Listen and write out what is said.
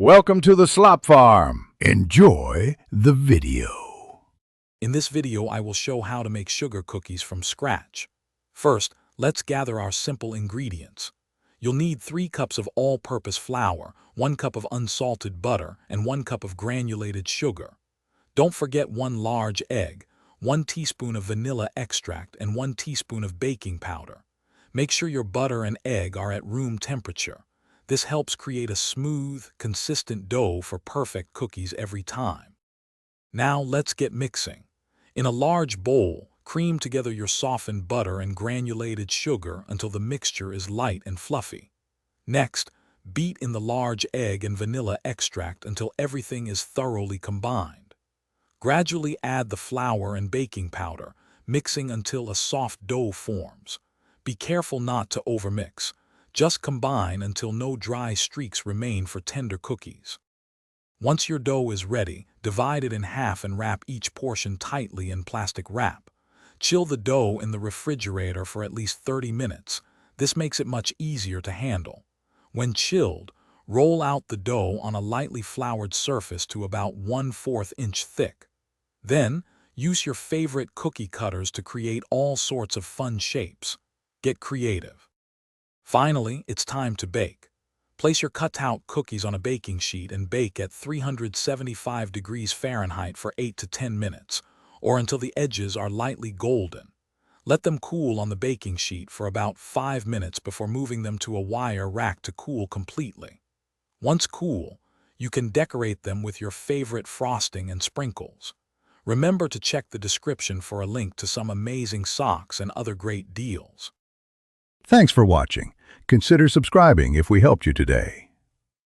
Welcome to the Slop Farm. Enjoy the video. In this video, I will show how to make sugar cookies from scratch. First, let's gather our simple ingredients. You'll need 3 cups of all-purpose flour, 1 cup of unsalted butter, and 1 cup of granulated sugar. Don't forget 1 large egg, 1 teaspoon of vanilla extract, and 1 teaspoon of baking powder. Make sure your butter and egg are at room temperature. This helps create a smooth, consistent dough for perfect cookies every time. Now let's get mixing. In a large bowl, cream together your softened butter and granulated sugar until the mixture is light and fluffy. Next, beat in the large egg and vanilla extract until everything is thoroughly combined. Gradually add the flour and baking powder, mixing until a soft dough forms. Be careful not to overmix. Just combine until no dry streaks remain for tender cookies. Once your dough is ready, divide it in half and wrap each portion tightly in plastic wrap. Chill the dough in the refrigerator for at least 30 minutes. This makes it much easier to handle. When chilled, roll out the dough on a lightly floured surface to about 1/4 inch thick. Then, use your favorite cookie cutters to create all sorts of fun shapes. Get creative. Finally, it's time to bake. Place your cut-out cookies on a baking sheet and bake at 375 degrees Fahrenheit for 8 to 10 minutes, or until the edges are lightly golden. Let them cool on the baking sheet for about 5 minutes before moving them to a wire rack to cool completely. Once cool, you can decorate them with your favorite frosting and sprinkles. Remember to check the description for a link to some amazing socks and other great deals. Thanks for watching. Consider subscribing if we helped you today.